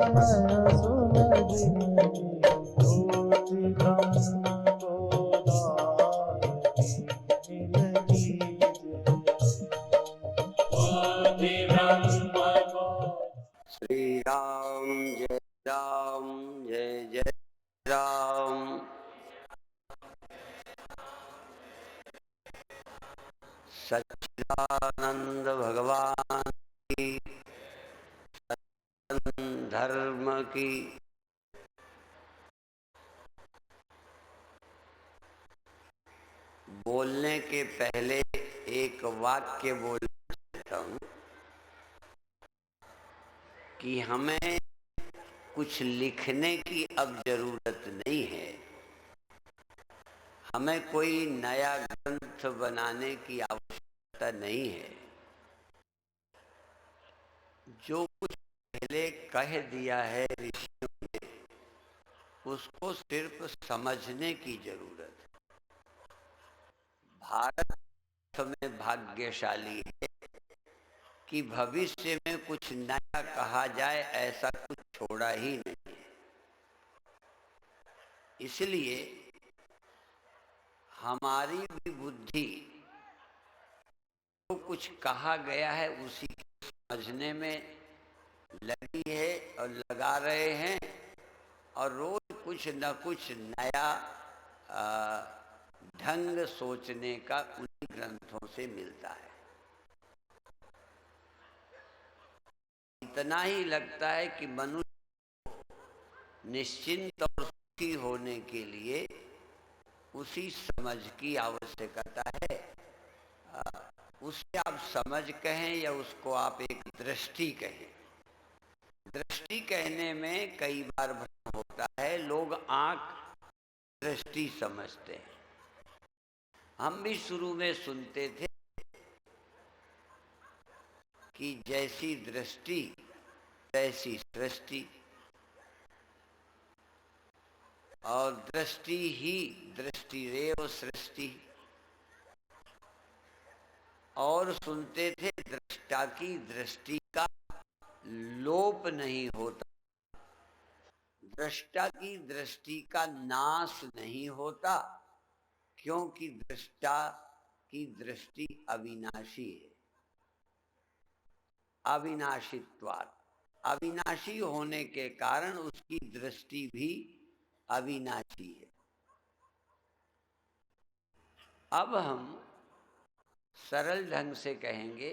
मैं सुलझ गई, ज्योति ब्रह्म गोदान की मिल कीजिए। ज्योति ब्रह्म को श्री राम जय जय राम। सच्चिदानंद भगवान की, धर्म की। बोलने के पहले एक वाक्य बोलना चाहता हूँ कि हमें कुछ लिखने की अब जरूरत नहीं है। हमें कोई नया ग्रंथ बनाने की आवश्यकता नहीं है। जो कुछ पहले कह दिया है ऋषियों ने, उसको सिर्फ समझने की जरूरत है। भारत में भाग्यशाली है कि भविष्य में कुछ नया कहा जाए ऐसा कुछ छोड़ा ही नहीं। इसलिए हमारी भी बुद्धि जो कुछ कहा गया है उसी को समझने में लगी है और लगा रहे हैं, और रोज कुछ न कुछ नया ढंग सोचने का उन्हीं ग्रंथों से मिलता है। इतना ही लगता है कि मनुष्य निश्चिंत और सुखी होने के लिए उसी समझ की आवश्यकता है। उसे आप समझ कहें या उसको आप एक दृष्टि कहें। दृष्टि कहने में कई बार भ्रम होता है। लोग आंख दृष्टि समझते हैं। हम भी शुरू में सुनते थे कि जैसी दृष्टि तैसी सृष्टि, और दृष्टि ही दृष्टिरेव सृष्टि। और सुनते थे दृष्टा की दृष्टि का लोप नहीं होता, दृष्टा की दृष्टि का नाश नहीं होता, क्योंकि दृष्टा की दृष्टि अविनाशी है। अविनाशित्वात्, अविनाशी होने के कारण उसकी दृष्टि भी अविनाशी है। अब हम सरल ढंग से कहेंगे,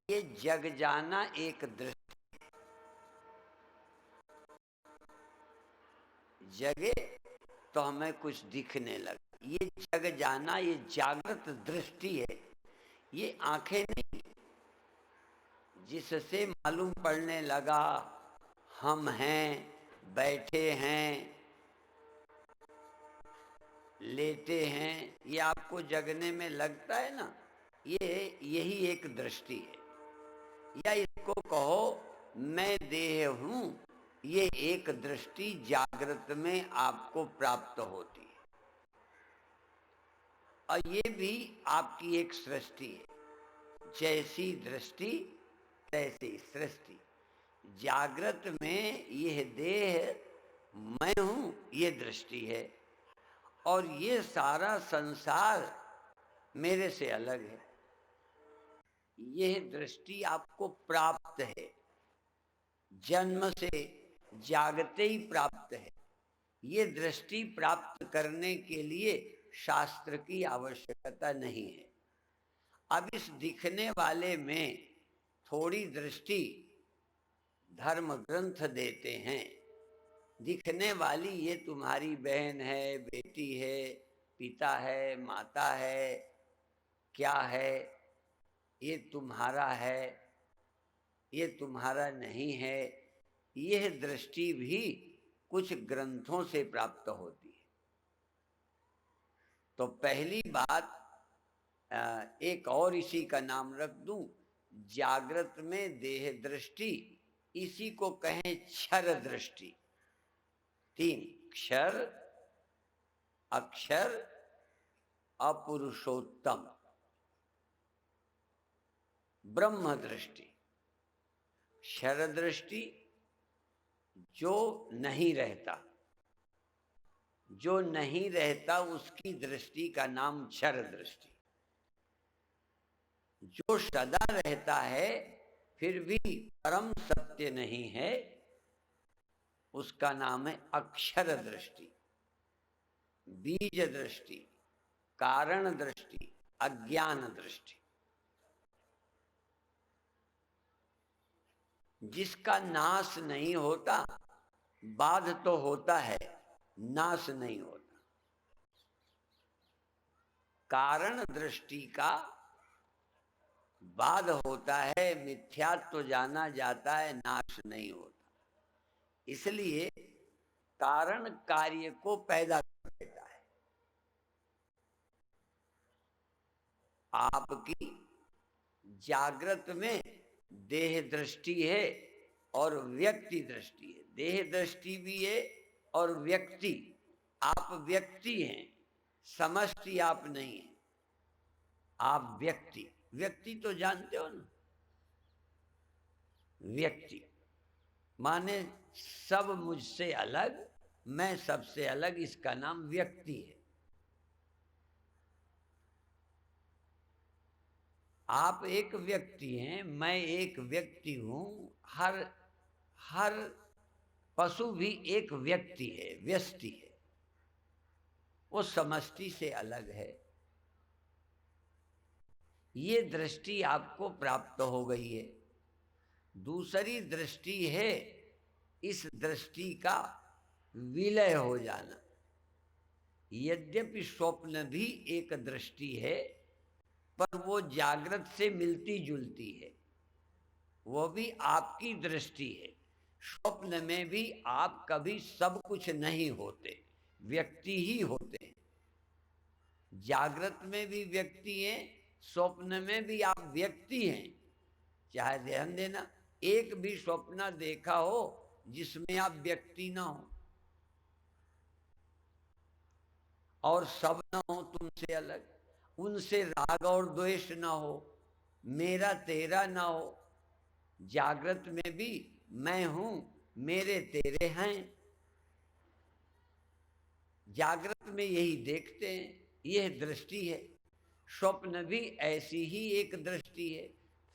ये जग जाना एक दृष्टि। जगे तो हमें कुछ दिखने लगा, ये जग जाना, ये जागृत दृष्टि है। ये आंखें नहीं जिससे मालूम पड़ने लगा हम हैं, बैठे हैं, लेटे हैं, ये आपको जगने में लगता है ना, ये यही एक दृष्टि है। या इसको कहो मैं देह हूं, ये एक दृष्टि जागृत में आपको प्राप्त होती है। और ये भी आपकी एक सृष्टि है। जैसी दृष्टि तैसी सृष्टि। जागृत में यह देह मैं हूं, ये दृष्टि है, और ये सारा संसार मेरे से अलग है, यह दृष्टि आपको प्राप्त है। जन्म से जागते ही प्राप्त है। ये दृष्टि प्राप्त करने के लिए शास्त्र की आवश्यकता नहीं है। अब इस दिखने वाले में थोड़ी दृष्टि धर्म ग्रंथ देते हैं। दिखने वाली ये तुम्हारी बहन है, बेटी है, पिता है, माता है, क्या है, ये तुम्हारा है, ये तुम्हारा नहीं है। यह दृष्टि भी कुछ ग्रंथों से प्राप्त होती है। तो पहली बात, एक और इसी का नाम रख दूं, जागृत में देह दृष्टि, इसी को कहें क्षर दृष्टि। तीन, क्षर, अक्षर, अपुरुषोत्तम, ब्रह्म दृष्टि। क्षर दृष्टि, जो नहीं रहता, जो नहीं रहता उसकी दृष्टि का नाम क्षर दृष्टि। जो सदा रहता है फिर भी परम सत्य नहीं है, उसका नाम है अक्षर दृष्टि, बीज दृष्टि, कारण दृष्टि, अज्ञान दृष्टि। जिसका नाश नहीं होता, बाध तो होता है, नाश नहीं होता। कारण दृष्टि का बाध होता है, मिथ्यात्व तो जाना जाता है, नाश नहीं होता। इसलिए कारण कार्य को पैदा कर देता है। आपकी जागृत में देह दृष्टि है और व्यक्ति दृष्टि है। देह दृष्टि भी है और व्यक्ति, आप व्यक्ति हैं, समष्टि आप नहीं है, आप व्यक्ति। व्यक्ति तो जानते हो ना, व्यक्ति माने सब मुझसे अलग, मैं सबसे अलग, इसका नाम व्यक्ति है। आप एक व्यक्ति हैं, मैं एक व्यक्ति हूं। हर पशु भी एक व्यक्ति है, व्यष्टि है, वो समष्टि से अलग है। ये दृष्टि आपको प्राप्त हो गई है। दूसरी दृष्टि है इस दृष्टि का विलय हो जाना। यद्यपि स्वप्न भी एक दृष्टि है, पर वो जागृत से मिलती जुलती है, वो भी आपकी दृष्टि है। स्वप्न में भी आप कभी सब कुछ नहीं होते, व्यक्ति ही होते हैं। जागृत में भी व्यक्ति हैं, स्वप्न में भी आप व्यक्ति हैं। चाहे ध्यान देना, एक भी स्वप्न देखा हो जिसमें आप व्यक्ति ना हो और सब ना हो तुमसे अलग, उनसे राग और द्वेष ना हो, मेरा तेरा ना हो। जागृत में भी मैं हूं, मेरे तेरे हैं। जागृत में यही देखते हैं, यह दृष्टि है। स्वप्न भी ऐसी ही एक दृष्टि है।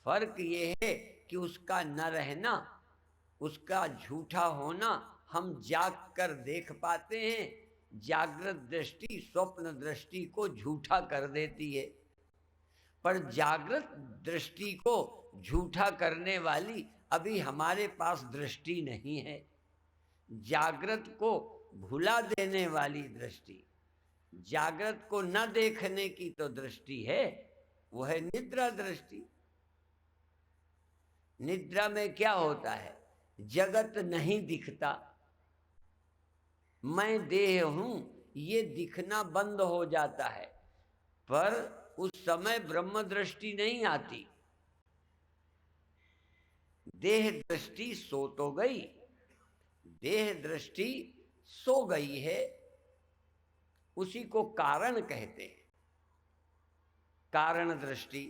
फर्क यह है कि उसका न रहना, उसका झूठा होना हम जाग कर देख पाते हैं। जागृत दृष्टि स्वप्न दृष्टि को झूठा कर देती है, पर जागृत दृष्टि को झूठा करने वाली अभी हमारे पास दृष्टि नहीं है। जागृत को भुला देने वाली दृष्टि, जागृत को न देखने की तो दृष्टि है, वो है निद्रा दृष्टि। निद्रा में क्या होता है? जगत नहीं दिखता, मैं देह हूं, ये दिखना बंद हो जाता है। पर उस समय ब्रह्म दृष्टि नहीं आती, देह दृष्टि सो तो गई, देह दृष्टि सो गई है। उसी को कारण कहते हैं, कारण दृष्टि।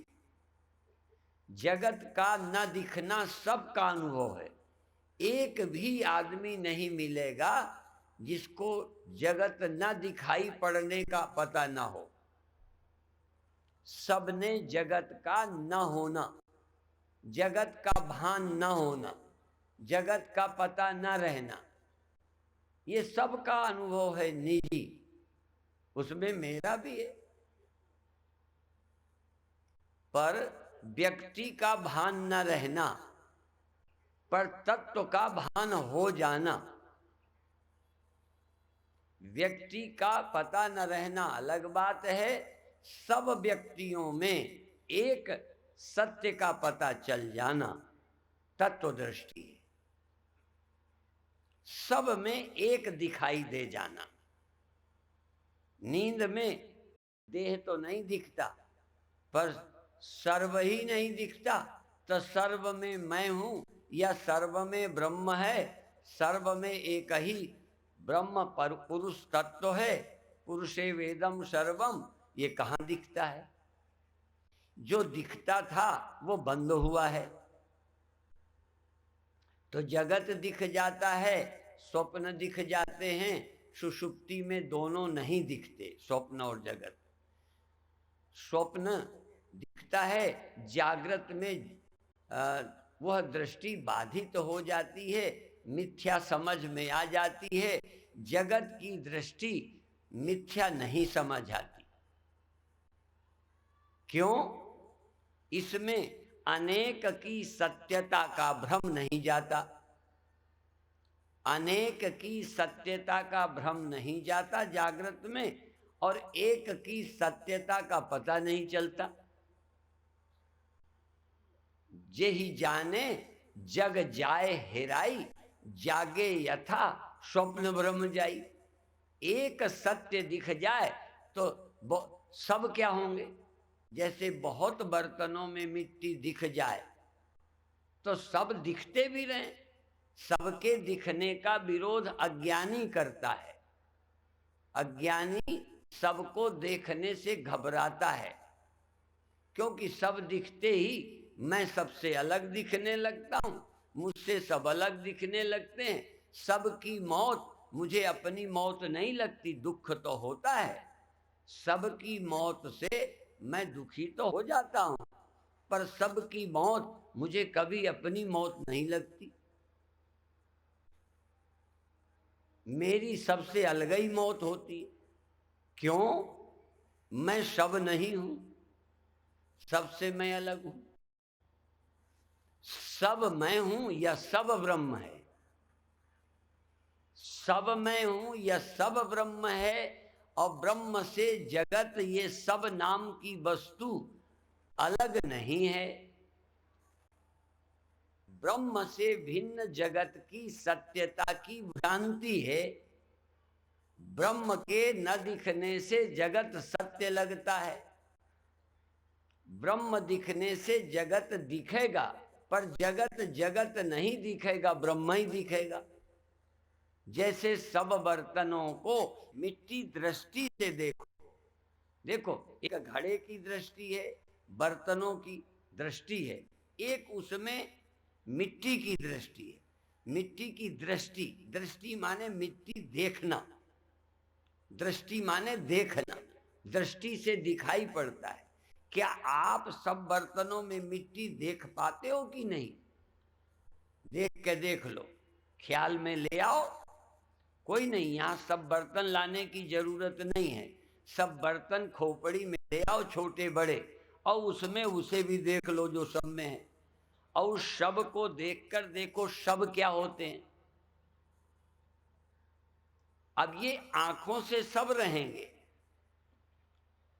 जगत का न दिखना सबका अनुभव है। एक भी आदमी नहीं मिलेगा जिसको जगत न दिखाई पड़ने का पता न हो। सबने जगत का न होना, जगत का भान न होना, जगत का पता न रहना, ये सबका अनुभव है निजी, उसमें मेरा भी है। पर व्यक्ति का भान न रहना, पर तत्व का भान हो जाना। व्यक्ति का पता न रहना अलग बात है, सब व्यक्तियों में एक सत्य का पता चल जाना तत्व दृष्टि है। सब में एक दिखाई दे जाना। नींद में देह तो नहीं दिखता, पर सर्व ही नहीं दिखता, तो सर्व में मैं हूं या सर्व में ब्रह्म है, सर्व में एक ही ब्रह्म पर पुरुष तत्व है, पुरुषे वेदम सर्वम, ये कहां दिखता है? जो दिखता था वो बंद हुआ है। तो जगत दिख जाता है, स्वप्न दिख जाते हैं। सुषुप्ति में दोनों नहीं दिखते, स्वप्न और जगत। स्वप्न दिखता है, जागृत में वह दृष्टि बाधित हो जाती है, मिथ्या समझ में आ जाती है। जगत की दृष्टि मिथ्या नहीं समझ आती। क्यों? इसमें अनेक की सत्यता का भ्रम नहीं जाता। अनेक की सत्यता का भ्रम नहीं जाता जागृत में, और एक की सत्यता का पता नहीं चलता। जेहि जाने जग जाए हेराई, जागे यथा स्वप्न ब्रह्म जाई। एक सत्य दिख जाए तो सब क्या होंगे? जैसे बहुत बर्तनों में मिट्टी दिख जाए तो सब दिखते भी रहें। सबके दिखने का विरोध अज्ञानी करता है। अज्ञानी सबको देखने से घबराता है, क्योंकि सब दिखते ही मैं सबसे अलग दिखने लगता हूं, मुझसे सब अलग दिखने लगते हैं। सबकी मौत मुझे अपनी मौत नहीं लगती, दुख तो होता है। सबकी मौत से मैं दुखी तो हो जाता हूं, पर सबकी मौत मुझे कभी अपनी मौत नहीं लगती। मेरी सबसे अलग ही मौत होती है। क्यों? मैं सब नहीं हूं, सबसे मैं अलग हूं। सब मैं हूं या सब ब्रह्म है? सब मैं हूं या सब ब्रह्म है? और ब्रह्म से जगत, ये सब नाम की वस्तु अलग नहीं है। ब्रह्म से भिन्न जगत की सत्यता की भ्रांति है। ब्रह्म के न दिखने से जगत सत्य लगता है। ब्रह्म दिखने से जगत दिखेगा, पर जगत जगत नहीं दिखेगा, ब्रह्म ही दिखेगा। जैसे सब बर्तनों को मिट्टी दृष्टि से देखो, देखो एक घड़े की दृष्टि है, बर्तनों की दृष्टि है, एक उसमें मिट्टी की दृष्टि है। मिट्टी की दृष्टि, दृष्टि माने मिट्टी देखना, दृष्टि माने देखना, दृष्टि से दिखाई पड़ता है। क्या आप सब बर्तनों में मिट्टी देख पाते हो कि नहीं? देख के देख लो, ख्याल में ले आओ। कोई नहीं, यहां सब बर्तन लाने की जरूरत नहीं है। सब बर्तन खोपड़ी में ले आओ, छोटे बड़े, और उसमें उसे भी देख लो जो सब में है। और उस सब को देखकर देखो सब क्या होते हैं। अब ये आंखों से सब रहेंगे,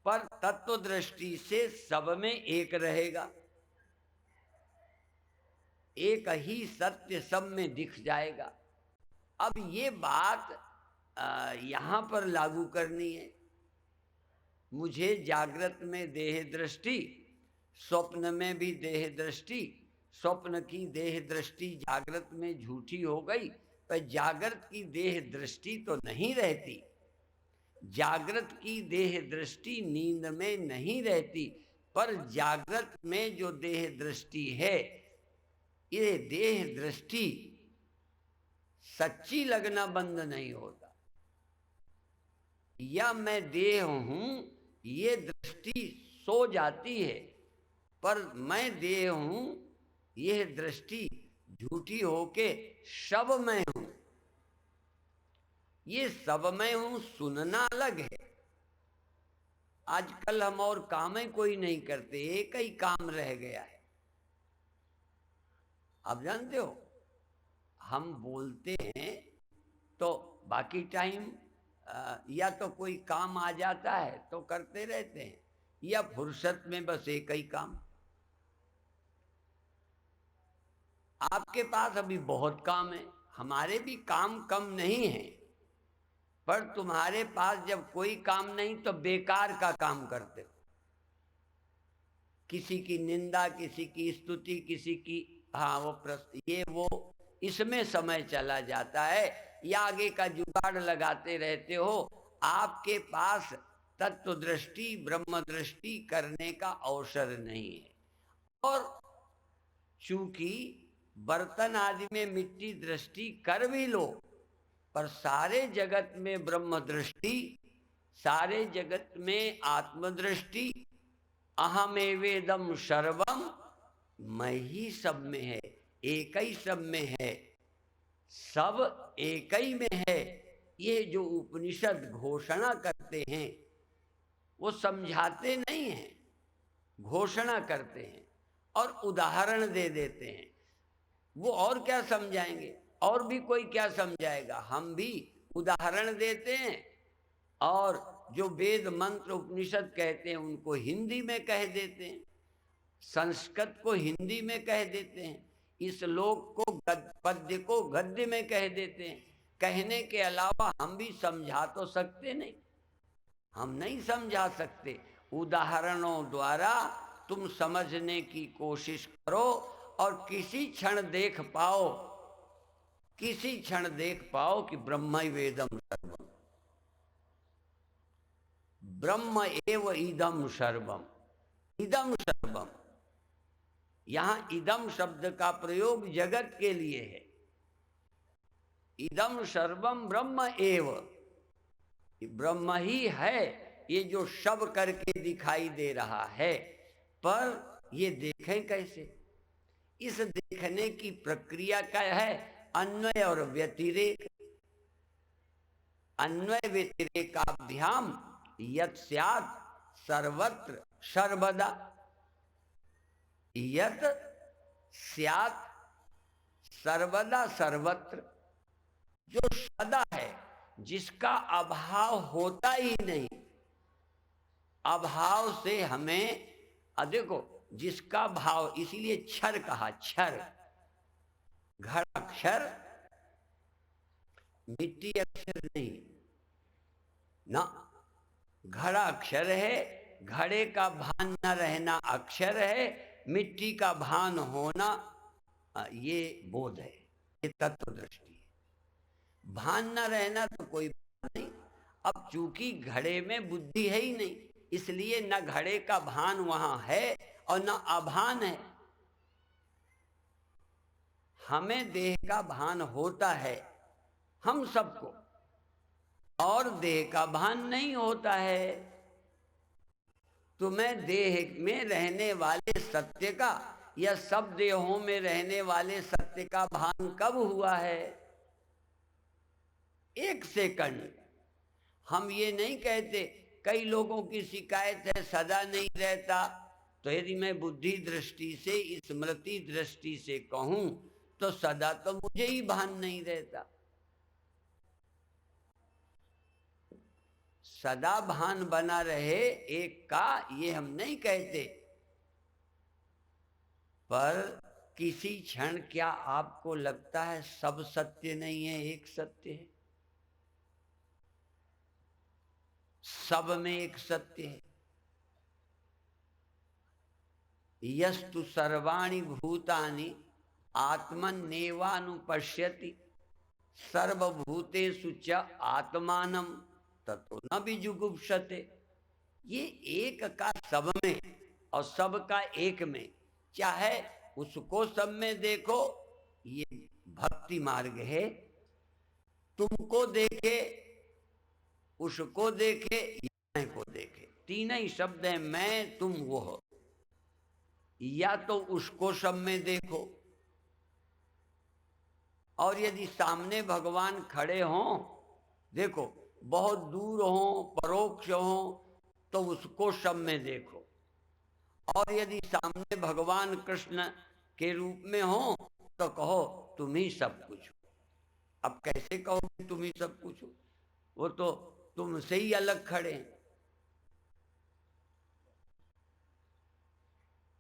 पर तत्व दृष्टि से सब में एक रहेगा। एक ही सत्य सब में दिख जाएगा। अब ये बात यहां पर लागू करनी है। मुझे जागृत में देह दृष्टि, स्वप्न में भी देह दृष्टि। स्वप्न की देह दृष्टि जागृत में झूठी हो गई, पर जागृत की देह दृष्टि तो नहीं रहती। जागृत की देह दृष्टि नींद में नहीं रहती, पर जागृत में जो देह दृष्टि है, ये देह दृष्टि सच्ची लगना बंद नहीं होता। या मैं देह हूं, ये दृष्टि सो जाती है, पर मैं देह हूं, यह दृष्टि झूठी होके सब मैं हूं। ये सब मैं हूं सुनना अलग है। आजकल हम और काम ही कोई नहीं करते, एक ही काम रह गया है। आप जानते हो, हम बोलते हैं तो बाकी टाइम या तो कोई काम आ जाता है तो करते रहते हैं, या फुर्सत में बस एक ही काम। आपके पास अभी बहुत काम है, हमारे भी काम कम नहीं है, पर तुम्हारे पास जब कोई काम नहीं तो बेकार का काम करते हो। किसी की निंदा, किसी की स्तुति, किसी की ये वो, इसमें समय चला जाता है, या आगे का जुगाड़ लगाते रहते हो। आपके पास तत्व दृष्टि, ब्रह्म दृष्टि करने का अवसर नहीं है। और चूंकि बर्तन आदि में मिट्टी दृष्टि कर भी लो, पर सारे जगत में ब्रह्म दृष्टि, सारे जगत में आत्मदृष्टि, अहमेवेदम सर्वम, मैं ही सब में है, एक ही सब में है, सब एक ही में है। ये जो उपनिषद घोषणा करते हैं वो समझाते नहीं हैं, घोषणा करते हैं और उदाहरण दे देते हैं। वो और क्या समझाएंगे, और भी कोई क्या समझाएगा। हम भी उदाहरण देते हैं और जो वेद मंत्र उपनिषद कहते हैं उनको हिंदी में कह देते हैं, संस्कृत को हिंदी में कह देते हैं, इस श्लोक को पद्य को गद्य में कह देते हैं। कहने के अलावा हम भी समझा तो सकते नहीं, हम नहीं समझा सकते। उदाहरणों द्वारा तुम समझने की कोशिश करो और किसी क्षण देख पाओ, किसी क्षण देख पाओ कि ब्रह्म वेदम सर्वम, ब्रह्म एव इदम सर्वम, इदम सर्वम। यहां इदम शब्द का प्रयोग जगत के लिए है। इदम सर्वम ब्रह्म एव, ब्रह्म ही है ये जो सब करके दिखाई दे रहा है। पर ये देखें कैसे? इस देखने की प्रक्रिया क्या है? अन्वय और व्यतिरेक। अन्वय व्यतिरेकाभ्याम यत् स्यात् सर्वत्र सर्वदा, यत् स्यात् सर्वदा सर्वत्र, जो सदा है, जिसका अभाव होता ही नहीं। अभाव से हमें देखो, जिसका भाव, इसीलिए क्षर कहा, क्षर, घड़ाक्षर, मिट्टी अक्षर नहीं ना, घड़ाक्षर है। घड़े का भान न रहना अक्षर है, मिट्टी का भान होना ये बोध है, ये तत्व दृष्टि है। भान न रहना तो कोई बात नहीं। अब चूंकि घड़े में बुद्धि है ही नहीं, इसलिए न घड़े का भान वहां है और न अभान है। हमें देह का भान होता है, हम सबको, और देह का भान नहीं होता है। तुम्हें देह में रहने वाले सत्य का या सब देहों में रहने वाले सत्य का भान कब हुआ है? एक सेकंड। हम ये नहीं कहते, कई लोगों की शिकायत है सदा नहीं रहता, तो यदि मैं बुद्धि दृष्टि से, स्मृति दृष्टि से कहूं तो सदा तो मुझे ही भान नहीं रहता। सदा भान बना रहे एक का, ये हम नहीं कहते, पर किसी क्षण क्या आपको लगता है सब सत्य नहीं है, एक सत्य है? सब में एक सत्य है। यस्तु सर्वाणि भूतानि आत्मन्नेवानुपश्यति सर्वभूतेषु च आत्मानं ततो न विजुगुप्सते। ये एक का सब में और सब का एक में, चाहे उसको सब में देखो, ये भक्ति मार्ग है। तुमको देखे, उसको देखे, मैं को देखे, तीन ही शब्द है, मैं तुम वो। या तो उसको सब में देखो, और यदि सामने भगवान खड़े हों, देखो बहुत दूर हो, परोक्ष हो, तो उसको सब में देखो। और यदि सामने भगवान कृष्ण के रूप में हो तो कहो तुम ही सब कुछ हो। अब कैसे कहो कि तुम ही सब कुछ हो? वो तो तुमसे ही अलग खड़े हैं।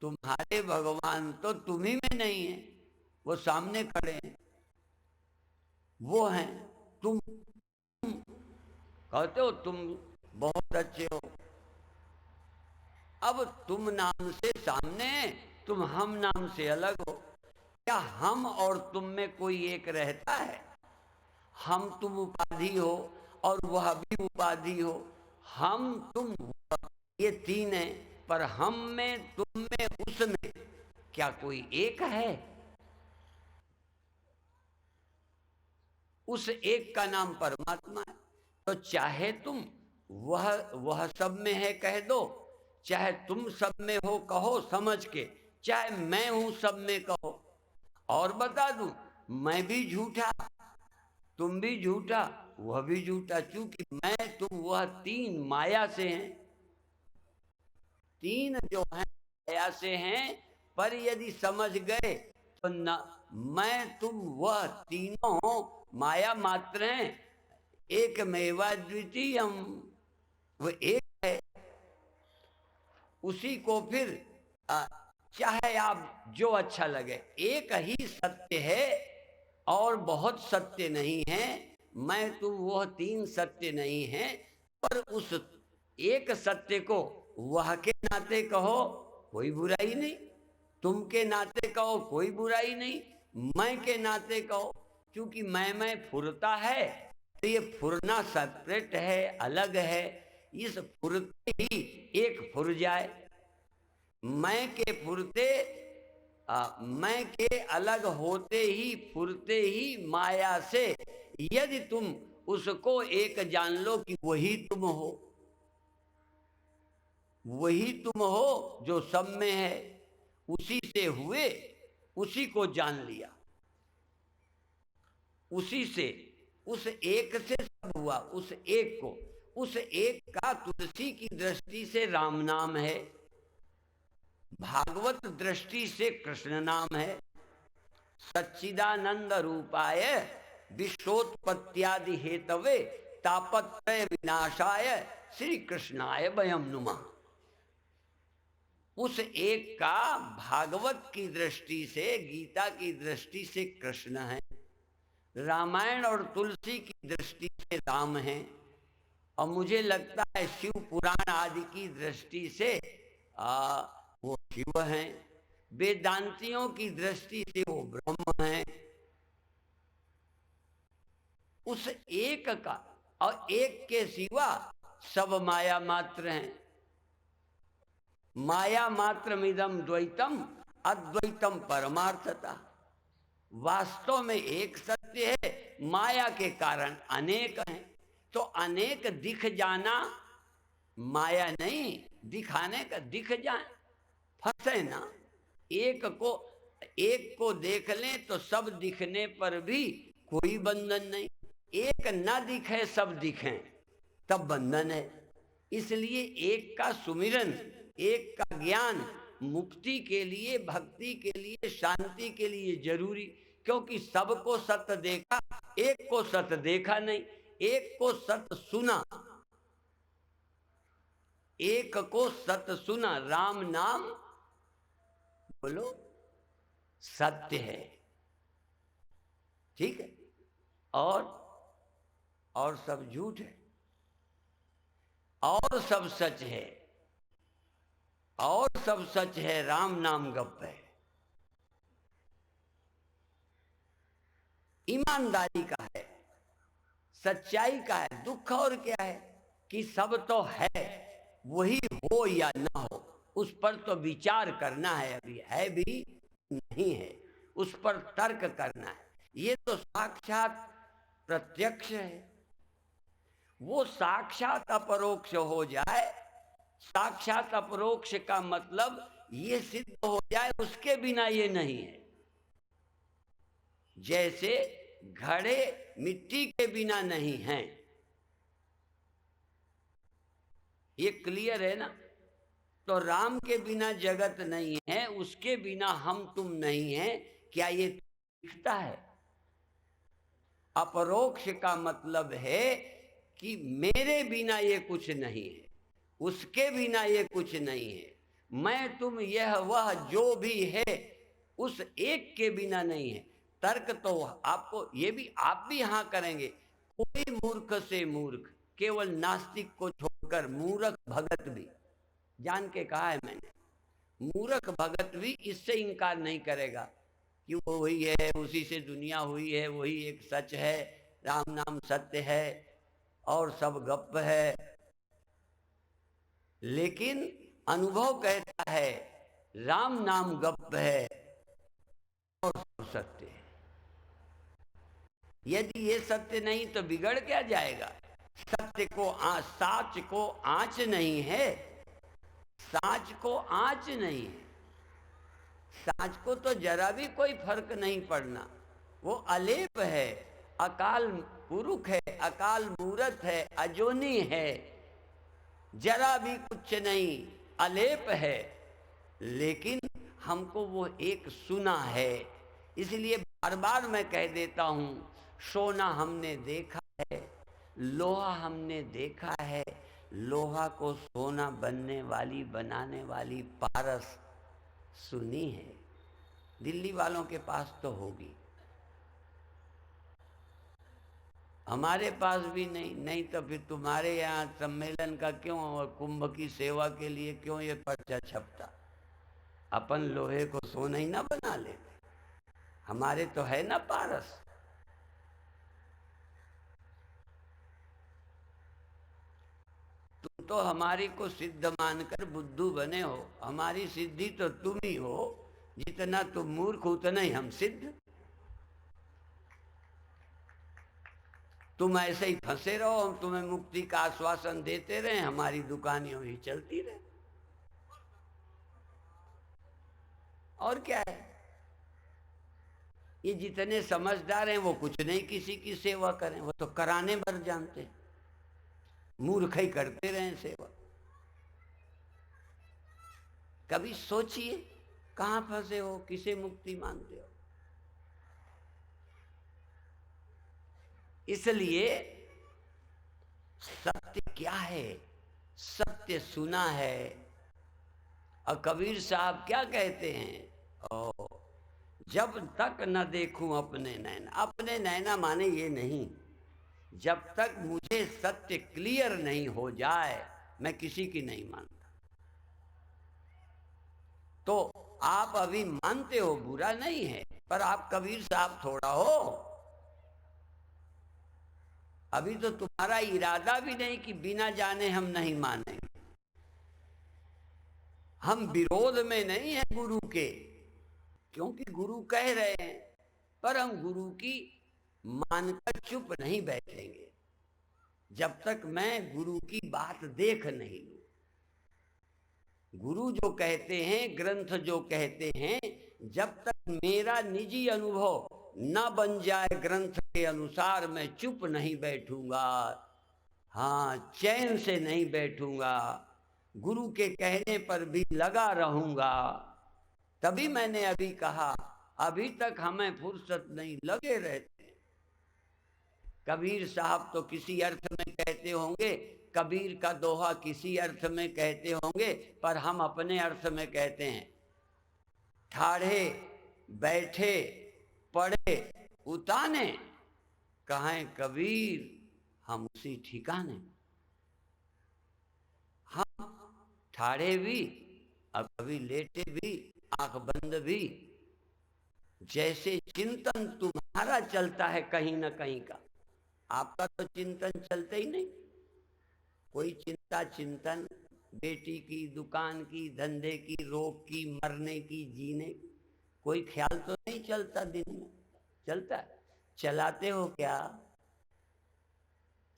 तुम्हारे भगवान तो तुम ही में नहीं है, वो सामने खड़े हैं, वो हैं तुम। कहते हो तुम बहुत अच्छे हो, अब तुम नाम से सामने, तुम हम नाम से अलग हो। क्या हम और तुम में कोई एक रहता है? हम तुम उपाधि हो और वह भी उपाधि हो। हम तुम ये तीन है, पर हम में, तुम में, उसमें क्या कोई एक है? उस एक का नाम परमात्मा है। तो चाहे तुम वह सब में है कह दो, चाहे तुम सब में हो कहो समझ के, चाहे मैं हूं सब में कहो। और बता दूं, मैं भी झूठा, तुम भी झूठा, वह भी झूठा, क्योंकि मैं तुम वह तीन माया से हैं। तीन जो हैं माया से हैं, पर यदि समझ गए तो न मैं तुम वह तीनों माया मात्र हैं। एक मेवा द्वितीयम, वो एक है। उसी को फिर चाहे आप जो अच्छा लगे, एक ही सत्य है और बहुत सत्य नहीं है। मैं तुम वह तीन सत्य नहीं है, पर उस एक सत्य को वह के नाते कहो कोई बुराई नहीं, तुम के नाते कहो कोई बुराई नहीं, मैं के नाते कहो, क्योंकि मैं फुरता है तो ये फुरना सेपरेट है, अलग है। इस फुरते ही एक फुर जाए। मैं के फुरते मैं के अलग होते ही फुरते ही माया से यदि तुम उसको एक जान लो कि वही तुम हो, वही तुम हो जो सब में है, उसी से हुए, उसी को जान लिया, उसी से, उस एक से सब हुआ, उस एक को, उस एक का तुलसी की दृष्टि से राम नाम है, भागवत दृष्टि से कृष्ण नाम है, सच्चिदानंद रूपाय विश्वोत्पत्त्यादि हेतवे तापत्रय विनाशाय श्री कृष्णाय वयम नुमः। उस एक का भागवत की दृष्टि से, गीता की दृष्टि से कृष्ण है, रामायण और तुलसी की दृष्टि से राम है, और मुझे लगता है शिव पुराण आदि की दृष्टि से वो शिव हैं, वेदांतियों की दृष्टि से वो ब्रह्म हैं। उस एक का और एक के सिवा सब माया मात्र हैं। माया मात्रमिदं द्वैतम अद्वैतम परमार्थता। वास्तव में एक सत्य है, माया के कारण अनेक हैं। तो अनेक दिख जाना माया नहीं, दिखाने का दिख जाए, फंसे ना। एक को देख लें तो सब दिखने पर भी कोई बंधन नहीं, एक ना दिखे सब दिखें तब बंधन है। इसलिए एक का सुमिरन, एक का ज्ञान मुक्ति के लिए, भक्ति के लिए, शांति के लिए जरूरी, क्योंकि सबको सत्य देखा, एक को सत्य देखा नहीं, एक को सत्य सुना, एक को सत्य सुना। राम नाम बोलो सत्य है, ठीक है, और सब झूठ है, और सब सच है, और सब सच है, राम नाम गप है। ईमानदारी का है, सच्चाई का है। दुख और क्या है कि सब तो है, वही हो या ना हो, उस पर तो विचार करना है। अभी है भी नहीं है, उस पर तर्क करना है। ये तो साक्षात प्रत्यक्ष है। वो साक्षात अपरोक्ष हो जाए, साक्षात अपरोक्ष का मतलब ये सिद्ध हो जाए उसके बिना ये नहीं है। जैसे घड़े मिट्टी के बिना नहीं हैं, ये क्लियर है ना। तो राम के बिना जगत नहीं है, उसके बिना हम तुम नहीं है, क्या ये दिखता है? अपरोक्ष का मतलब है कि मेरे बिना ये कुछ नहीं है, उसके बिना ये कुछ नहीं है, मैं तुम यह वह जो भी है उस एक के बिना नहीं है। तर्क तो आपको ये भी, आप भी हाँ करेंगे। कोई मूर्ख से मूर्ख, केवल नास्तिक को छोड़कर मूर्ख भगत भी, जान के कहा है मैंने, मूर्ख भगत भी इससे इनकार नहीं करेगा कि वो वही है, उसी से दुनिया हुई है, वही एक सच है, राम नाम सत्य है और सब गप है। लेकिन अनुभव कहता है राम नाम गप है और सब सत्य है। यदि ये सत्य नहीं तो बिगड़ क्या जाएगा? सत्य को साच को आँच नहीं है, साच को आँच नहीं है, साच को तो जरा भी कोई फर्क नहीं पड़ना, वो अलेप है, अकाल पुरुष है, अकाल मूरत है, अजोनी है, जरा भी कुछ नहीं, अलेप है। लेकिन हमको वो एक सुना है, इसलिए बार बार मैं कह देता हूं, सोना हमने देखा है, लोहा हमने देखा है, लोहा को सोना बनने वाली बनाने वाली पारस सुनी है। दिल्ली वालों के पास तो होगी, हमारे पास भी नहीं। नहीं तो फिर तुम्हारे यहाँ सम्मेलन का क्यों और कुंभ की सेवा के लिए क्यों ये पर्चा छपता? अपन लोहे को सोना ही ना बना लेते, हमारे तो है ना पारस। तुम तो हमारी को सिद्ध मानकर बुद्धू बने हो, हमारी सिद्धि तो तुम ही हो, जितना तुम मूर्ख उतना ही हम सिद्ध। तुम ऐसे ही फंसे रहो, हम तुम्हें मुक्ति का आश्वासन देते रहे, हमारी दुकानियों ही चलती रहे, और क्या है? ये जितने समझदार हैं वो कुछ नहीं किसी की सेवा करें, वो तो कराने भर जानते हैं, मूर्ख ही करते रहें सेवा। कभी सोचिए कहां फंसे हो, किसे मुक्ति मांगते हो? इसलिए सत्य क्या है? सत्य सुना है। और कबीर साहब क्या कहते हैं? ओ, जब तक न देखूं अपने नैना, अपने नैना माने ये नहीं, जब तक मुझे सत्य क्लियर नहीं हो जाए मैं किसी की नहीं मानता। तो आप अभी मानते हो, बुरा नहीं है, पर आप कबीर साहब थोड़ा हो। अभी तो तुम्हारा इरादा भी नहीं कि बिना जाने हम नहीं मानेंगे। हम विरोध में नहीं है गुरु के, क्योंकि गुरु कह रहे हैं, पर हम गुरु की मानकर चुप नहीं बैठेंगे जब तक मैं गुरु की बात देख नहीं लूं। गुरु जो कहते हैं, ग्रंथ जो कहते हैं, जब तक मेरा निजी अनुभव न बन जाए ग्रंथ के अनुसार मैं चुप नहीं बैठूंगा। हाँ, चैन से नहीं बैठूंगा, गुरु के कहने पर भी लगा रहूंगा। तभी मैंने अभी कहा, अभी तक हमें फुर्सत नहीं, लगे रहते। कबीर साहब तो किसी अर्थ में कहते होंगे, कबीर का दोहा किसी अर्थ में कहते होंगे, पर हम अपने अर्थ में कहते हैं। ठाढ़े बैठे पड़े उताने, कहें कबीर हम उसी ठिकाने। हम ठाढ़े भी और कभी लेटे भी, आंख बंद भी, जैसे चिंतन तुम्हारा चलता है कहीं ना कहीं का, आपका तो चिंतन चलते ही नहीं। कोई चिंता चिंतन बेटी की, दुकान की, धंधे की, रोग की, मरने की, जीने की, कोई ख्याल तो नहीं चलता दिन में? चलता है? चलाते हो क्या?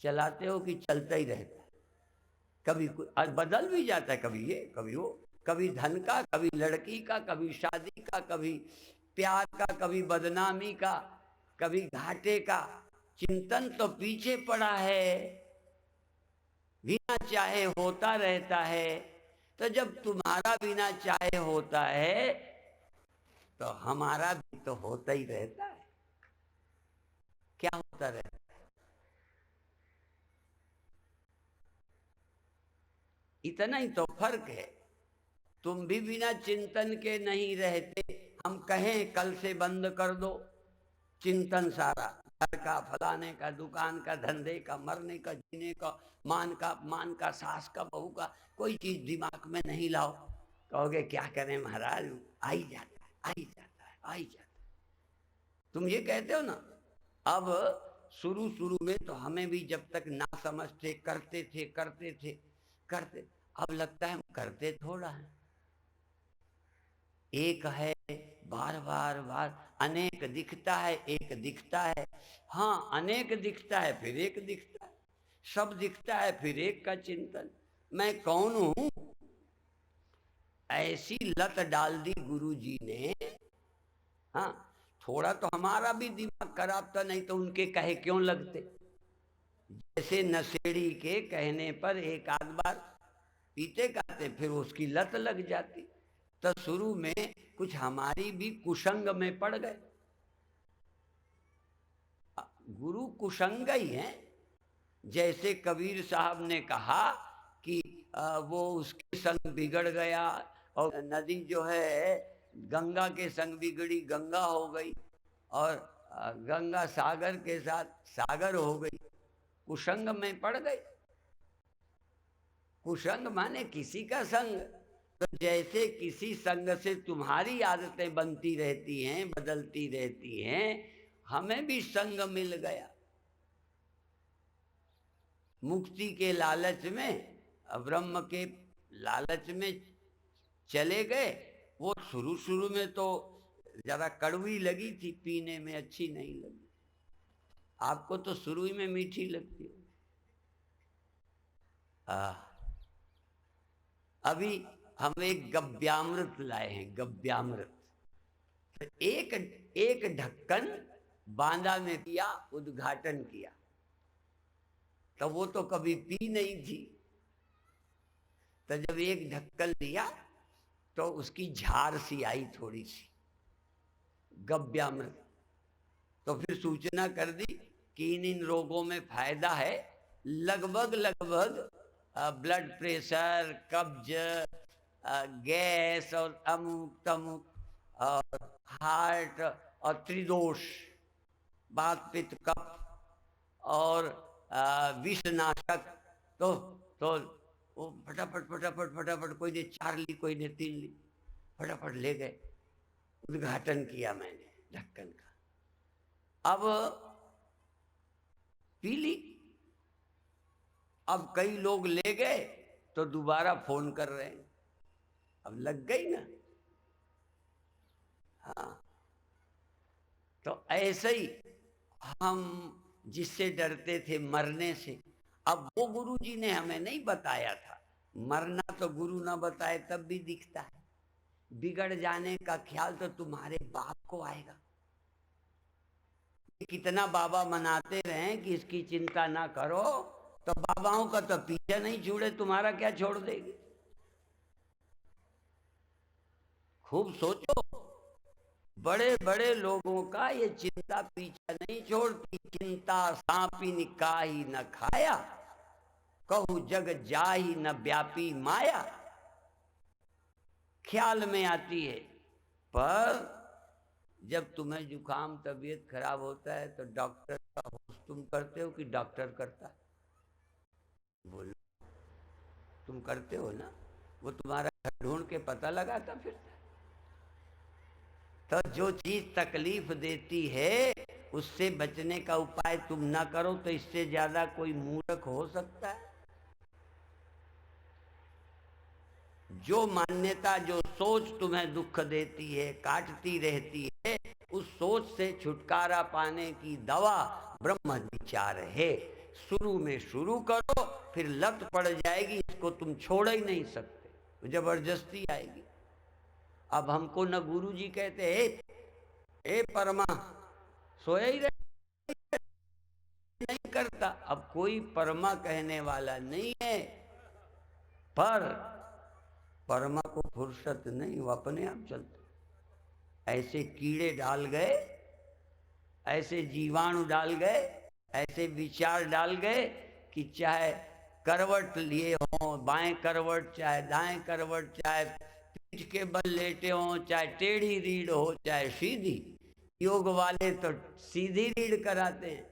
चलाते हो कि चलता ही रहता है? कभी बदल भी जाता है, कभी ये कभी वो, कभी धन का, कभी लड़की का, कभी शादी का, कभी प्यार का, कभी बदनामी का, कभी घाटे का। चिंतन तो पीछे पड़ा है, बिना चाहे होता रहता है। तो जब तुम्हारा बिना चाहे होता है तो हमारा भी तो होता ही रहता है। क्या होता रहता है? इतना ही तो फर्क है। तुम भी बिना चिंतन के नहीं रहते, हम कहें कल से बंद कर दो चिंतन सारा, घर का, फलाने का, दुकान का, धंधे का, मरने का, जीने का, मान का, अपमान का, सास का, बहू का, कोई चीज दिमाग में नहीं लाओ। कहोगे क्या करें महाराज, आ ही जाता है, आ ही जाता है, आ ही जाता है। तुम ये कहते हो ना। अब शुरू शुरू में तो हमें भी जब तक ना समझ थे, करते थे करते थे करते, अब लगता है हम करते थोड़ा है, एक है बार बार बार। अनेक दिखता है, एक दिखता है। हाँ, अनेक दिखता है फिर एक दिखता है, सब दिखता है फिर एक का चिंतन, मैं कौन हूं। ऐसी लत डाल दी गुरु जी ने। हाँ, थोड़ा तो हमारा भी दिमाग खराब था, नहीं तो उनके कहे क्यों लगते। जैसे नशेड़ी के कहने पर एक आध बार पीते खाते, फिर उसकी लत लग जाती। तो शुरू में कुछ हमारी भी कुसंग में पड़ गए। गुरु कुसंग ही है। जैसे कबीर साहब ने कहा कि वो उसके संग बिगड़ गया, और नदी जो है गंगा के संग बिगड़ी, गंगा हो गई, और गंगा सागर के साथ सागर हो गई। कुसंग में पड़ गए। कुसंग माने किसी का संग। तो जैसे किसी संग से तुम्हारी आदतें बनती रहती हैं, बदलती रहती हैं, हमें भी संग मिल गया। मुक्ति के लालच में, ब्रह्म के लालच में चले गए। वो शुरू शुरू में तो जरा कड़वी लगी थी, पीने में अच्छी नहीं लगी। आपको तो शुरू ही में मीठी लगती है। अभी हम एक गव्यामृत लाए हैं, गव्यामृत। तो एक ढक्कन बांदा में किया, उद्घाटन किया, तो वो तो कभी पी नहीं थी। तो जब एक ढक्कन लिया तो उसकी झार सी आई थोड़ी सी, गव्यामृत। तो फिर सूचना कर दी कि इन रोगों में फायदा है। लगभग लगभग ब्लड प्रेशर, कब्ज, गैस और अमुक तमुक, और हार्ट और त्रिदोष, बात पित्त कफ और विषनाशक। तो वो फटाफट फटाफट फटाफट, कोई ने 4 ली, कोई ने 3 ली, फटाफट ले गए। उद्घाटन किया मैंने ढक्कन का। अब पी ली। अब कई लोग ले गए तो दोबारा फोन कर रहे हैं, अब लग गई ना। हाँ, तो ऐसे ही हम जिससे डरते थे, मरने से, अब वो गुरु जी ने हमें नहीं बताया था। मरना तो गुरु ना बताए तब भी दिखता है। बिगड़ जाने का ख्याल तो तुम्हारे बाप को आएगा। कितना बाबा मनाते रहे कि इसकी चिंता ना करो, तो बाबाओं का तो पीछे नहीं छोड़े, तुम्हारा क्या छोड़ देगी। खूब सोचो, बड़े बड़े लोगों का ये चिंता पीछा नहीं छोड़ती। चिंता सांपी काहि न खाया, कहू जग जाहि न व्यापी माया। ख्याल में आती है, पर जब तुम्हें जुकाम, तबीयत खराब होता है तो डॉक्टर का होश तुम करते हो कि डॉक्टर करता है? बोलो, तुम करते हो ना। वो तुम्हारा घर ढूंढ के पता लगाता फिरता। तो जो चीज तकलीफ देती है, उससे बचने का उपाय तुम ना करो तो इससे ज्यादा कोई मूर्ख हो सकता है? जो मान्यता, जो सोच तुम्हें दुख देती है, काटती रहती है, उस सोच से छुटकारा पाने की दवा ब्रह्म विचार है। शुरू में शुरू करो, फिर लत पड़ जाएगी, इसको तुम छोड़ ही नहीं सकते, जबरदस्ती आएगी। अब हमको न गुरु जी कहते ए परमा, सोया ही रहे, नहीं करता। अब कोई परमा कहने वाला नहीं है, पर परमा को फुर्सत नहीं, वो अपने आप चलते। ऐसे कीड़े डाल गए, ऐसे जीवाणु डाल गए, ऐसे विचार डाल गए कि चाहे करवट लिए हो, बाएं करवट चाहे दाएं करवट, चाहे पीठ के बल लेटे हो, चाहे टेढ़ी रीढ़ हो चाहे सीधी। योग वाले तो सीधी रीढ़ कराते हैं,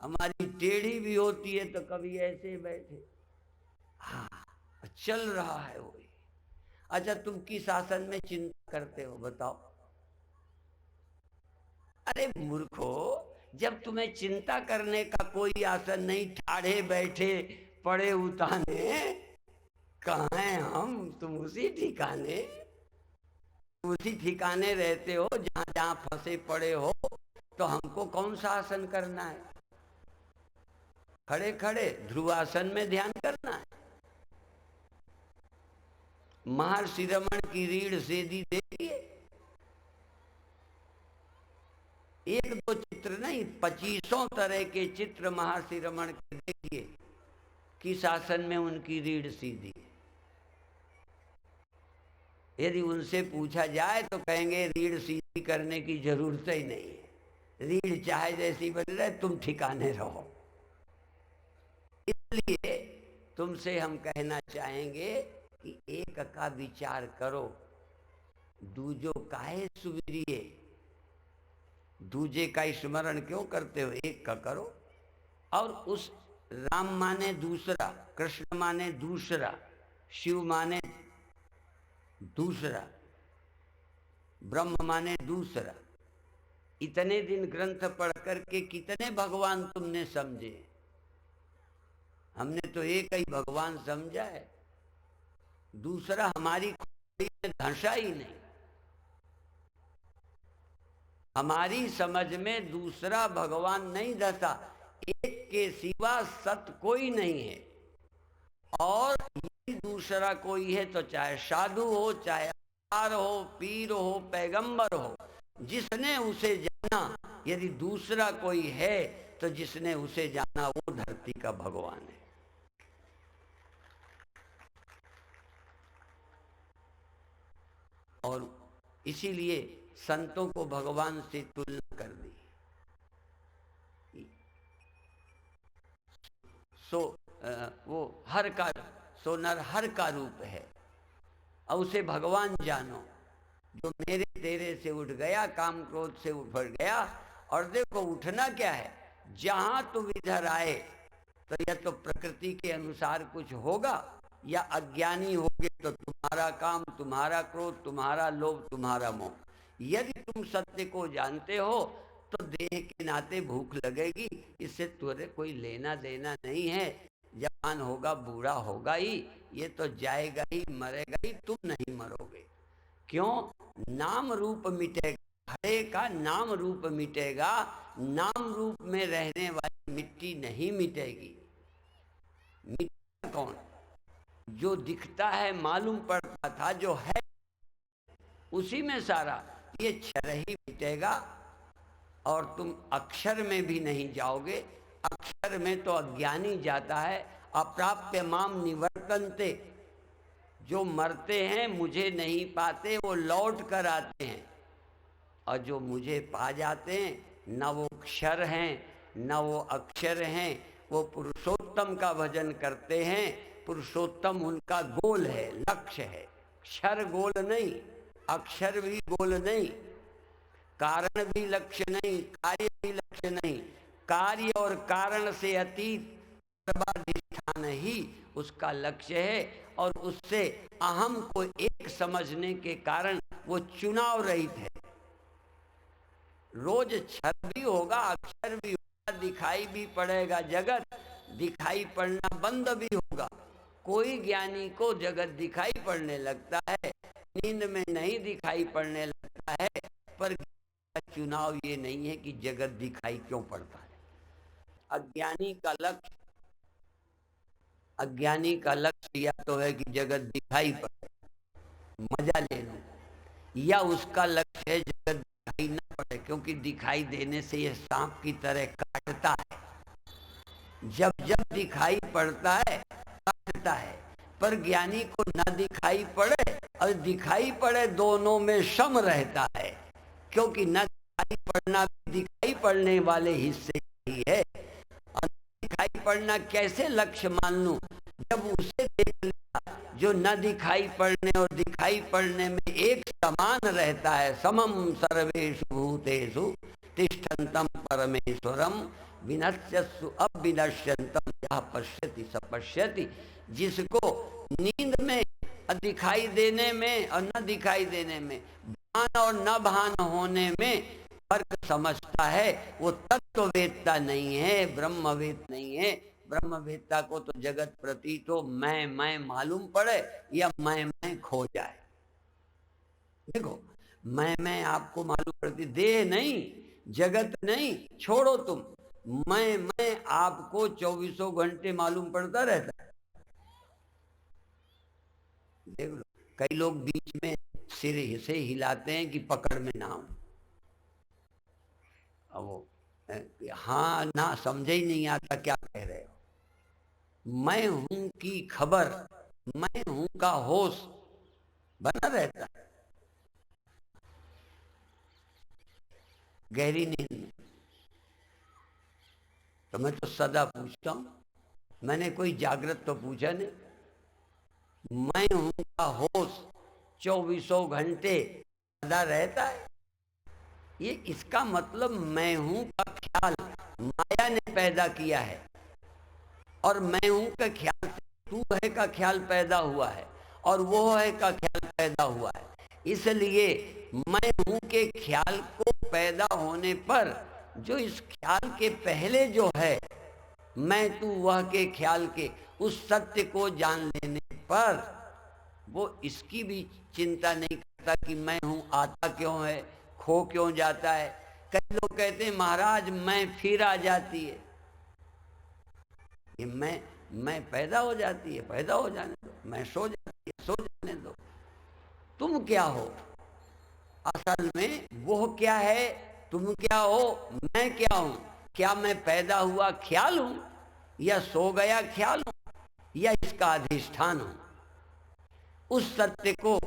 हमारी टेढ़ी भी होती है तो कभी ऐसे बैठे। हाँ, चल रहा है वो। अच्छा, तुम किस आसन में चिंता करते हो बताओ? अरे मूर्खो, जब तुम्हें चिंता करने का कोई आसन नहीं, ठाढ़े बैठे पड़े उताने, कहाँ हैं हम, तुम उसी ठिकाने। उसी ठिकाने रहते हो जहां जहां फंसे पड़े हो, तो हमको कौन सा आसन करना है? खड़े खड़े ध्रुवासन में ध्यान करना है। महर्षि रमण की रीढ़ सेधी देखिए, एक दो चित्र नहीं, 25 तरह के चित्र महर्षि रमण के देखिए, किस आसन में उनकी रीढ़ सीधी है। यदि उनसे पूछा जाए तो कहेंगे रीढ़ सीधी करने की जरूरत ही नहीं है, रीढ़ चाहे जैसी बन रहे, तुम ठिकाने रहो। इसलिए तुमसे हम कहना चाहेंगे कि एक का विचार करो, दूजो काहे सुविरिये, दूजे का स्मरण क्यों करते हो, एक का करो। और उस राम माने दूसरा, कृष्ण माने दूसरा, शिव माने दूसरा, ब्रह्म माने दूसरा। इतने दिन ग्रंथ पढ़ करके कितने भगवान तुमने समझे? हमने तो एक ही भगवान समझा है, दूसरा हमारी खोपड़ी में धंसा ही नहीं। हमारी समझ में दूसरा भगवान नहीं धंसा, एक के सिवा सत कोई नहीं है। और यदि दूसरा कोई है तो चाहे साधु हो, चाहे अवतार हो, पीर हो, पैगंबर हो, जिसने उसे जाना, यदि दूसरा कोई है तो जिसने उसे जाना वो धरती का भगवान है। और इसीलिए संतों को भगवान से तुलना कर दी। सो वो हर का, सो नर हर का रूप है, और उसे भगवान जानो जो मेरे तेरे से उठ गया, काम क्रोध से उठ गया। और देखो उठना क्या है, जहां तुम इधर आए तो या तो प्रकृति के अनुसार कुछ होगा, या अज्ञानी होगे तो तुम्हारा काम, तुम्हारा क्रोध, तुम्हारा लोभ, तुम्हारा मोह। यदि तुम सत्य को जानते हो तो देह के नाते भूख लगेगी, इससे तुझे कोई लेना देना नहीं है। जवान होगा, बूढ़ा होगा ही, ये तो जाएगा ही, मरेगा ही, तुम नहीं मरोगे। क्यों? नाम रूप मिटेगा, हरे का नाम रूप मिटेगा, नाम रूप में रहने वाली मिट्टी नहीं मिटेगी। मिटेगा कौन? जो दिखता है, मालूम पड़ता था, जो है उसी में सारा ये क्षर ही मिटेगा। और तुम अक्षर में भी नहीं जाओगे। अक्षर में तो अज्ञानी जाता है। अप्राप्य माम निवर्तन्ते, जो मरते हैं मुझे नहीं पाते वो लौट कर आते हैं, और जो मुझे पा जाते हैं न वो क्षर हैं न वो अक्षर हैं, वो पुरुषोत्तम का भजन करते हैं। पुरुषोत्तम उनका गोल है, लक्ष्य है। क्षर गोल नहीं, अक्षर भी गोल नहीं, कारण भी लक्ष्य नहीं, कार्य भी लक्ष्य नहीं। कार्य और कारण से अतीत सर्वाधिष्ठान ही उसका लक्ष्य है। और उससे अहम को एक समझने के कारण वो चुनाव रहित है। रोज क्षर भी होगा, अक्षर भी होगा, दिखाई भी पड़ेगा जगत, दिखाई पड़ना बंद भी होगा। कोई ज्ञानी को जगत दिखाई पड़ने लगता है, नींद में नहीं दिखाई पड़ने लगता है। पर चुनाव ये नहीं है कि जगत दिखाई क्यों पड़ता है। अज्ञानी का लक्ष्य, अज्ञानी का लक्ष्य या तो है कि जगत दिखाई पड़े, मजा ले लूं, या उसका लक्ष्य है जगत दिखाई न पड़े, क्योंकि दिखाई देने से यह सांप की तरह काटता है। जब जब दिखाई पड़ता है काटता है। पर ज्ञानी को न दिखाई पड़े और दिखाई पड़े, दोनों में सम रहता है। क्योंकि न दिखाई पड़ना भी दिखाई पड़ने वाले हिस्से ही है। और दिखाई पड़ना कैसे लक्ष्य मान लूं? जब उसे देख लिया जो न दिखाई पड़ने और दिखाई पड़ने में एक समान रहता है। समम सर्वेषु भूतेषु तिष्ठन्तं परमेश्वरम विनश्यत्सु अविनश्यन्तं यः पश्यति स पश्यति। जिसको नींद में दिखाई देने में और न दिखाई देने में, भान और न भान होने में फर्क समझता है, वो तत्ववेत्ता नहीं है, ब्रह्मवेद नहीं है। ब्रह्मवेत्ता को तो जगत प्रतीत हो, मैं मालूम पड़े या मैं खो जाए। देखो, मैं आपको मालूम पड़ती, देह नहीं, जगत नहीं, छोड़ो तुम, मैं आपको 24 घंटे मालूम पड़ता रहता है। देख लो, कई लोग बीच में सिर से हिलाते हैं कि पकड़ में ना हो। अब वो हाँ ना समझे ही नहीं आता क्या कह रहे हो। मैं हूं की खबर, मैं हूं का होश बना रहता है गहरी नींद में। तो मैं तो सदा पूछता हूं, मैंने कोई जागृत तो पूछा नहीं। मैं हूं का होश 24 घंटे सदा रहता है। ये इसका मतलब मैं हूं का ख्याल माया ने पैदा किया है, और मैं हूं के ख्याल से तू है का ख्याल पैदा हुआ है, और वो है का ख्याल पैदा हुआ है। इसलिए मैं हूं के ख्याल को पैदा होने पर जो इस ख्याल के पहले जो है मैं तू वह के ख्याल के उस सत्य को जान लेने पर वो इसकी भी चिंता नहीं करता कि मैं हूं आता क्यों है, खो क्यों जाता है। कई लोग कहते हैं महाराज मैं फिर आ जाती है। ये मैं पैदा हो जाती है, पैदा हो जाने दो, मैं सो जाती है, सो जाने दो। तुम क्या हो असल में, वो क्या है, तुम क्या हो, मैं क्या हूं। क्या मैं पैदा हुआ ख्याल हूं, या सो गया ख्याल हूं, या इसका अधिष्ठान हूं। उस सत्य को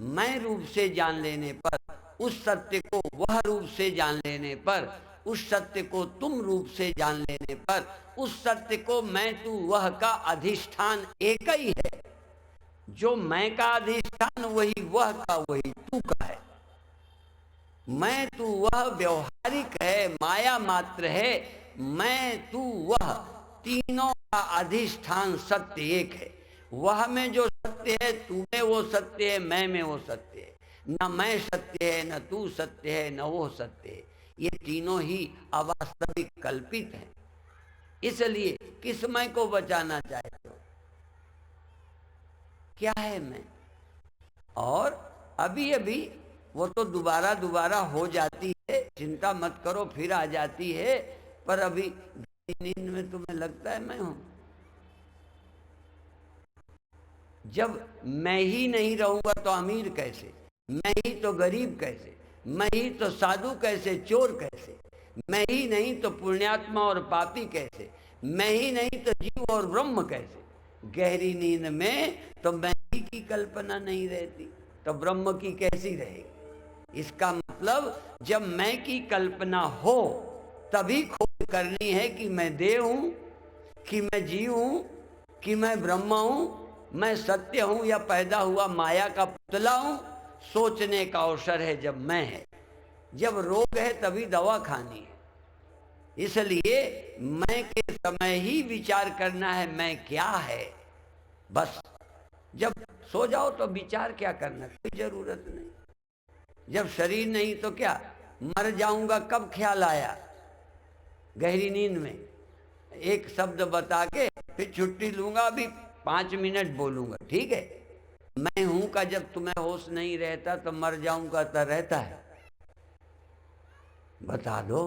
मैं रूप से जान लेने पर, उस सत्य को वह रूप से जान लेने पर, उस सत्य को तुम रूप से जान लेने पर, उस सत्य को मैं तू वह का अधिष्ठान एक ही है। जो मैं का अधिष्ठान वही वह का वही तू का है। मैं तू वह व्यवहारिक है, माया मात्र है। मैं तू वह तीनों का अधिष्ठान सत्य एक है। वह में जो सत्य है, तू में वो सत्य है, मैं में वो सत्य है। न मैं सत्य है, न तू सत्य है, न वो सत्य है। ये तीनों ही अवास्तविक कल्पित हैं। इसलिए किस मैं को बचाना चाहते हो? क्या है मैं? और अभी अभी वो तो दोबारा दोबारा हो जाती है, चिंता मत करो, फिर आ जाती है। पर अभी नींद में तुम्हें लगता है मैं हूं। जब मैं ही नहीं रहूंगा तो अमीर कैसे, मैं ही तो गरीब कैसे, मैं ही तो साधु कैसे, चोर कैसे, मैं ही नहीं तो पुण्यात्मा और पापी कैसे, मैं ही नहीं तो जीव और ब्रह्म कैसे। गहरी नींद में तो मैं ही की कल्पना नहीं रहती, तो ब्रह्म की कैसी रहेगी। इसका मतलब जब मैं की कल्पना हो तभी खोज करनी है कि मैं देह हूं, कि मैं जीव हूं, कि मैं ब्रह्म हूं, मैं सत्य हूं, या पैदा हुआ माया का पुतला हूं। सोचने का अवसर है जब मैं है। जब रोग है तभी दवा खानी है। इसलिए मैं के समय ही विचार करना है मैं क्या है। बस जब सो जाओ तो विचार क्या करना, कोई जरूरत नहीं। जब शरीर नहीं तो क्या, मर जाऊंगा कब ख्याल आया? गहरी नींद में एक शब्द बता के फिर छुट्टी लूंगा, अभी 5 मिनट बोलूंगा, ठीक है। मैं हूं का जब तुम्हें होश नहीं रहता तो मर जाऊंगा तो रहता है? बता दो।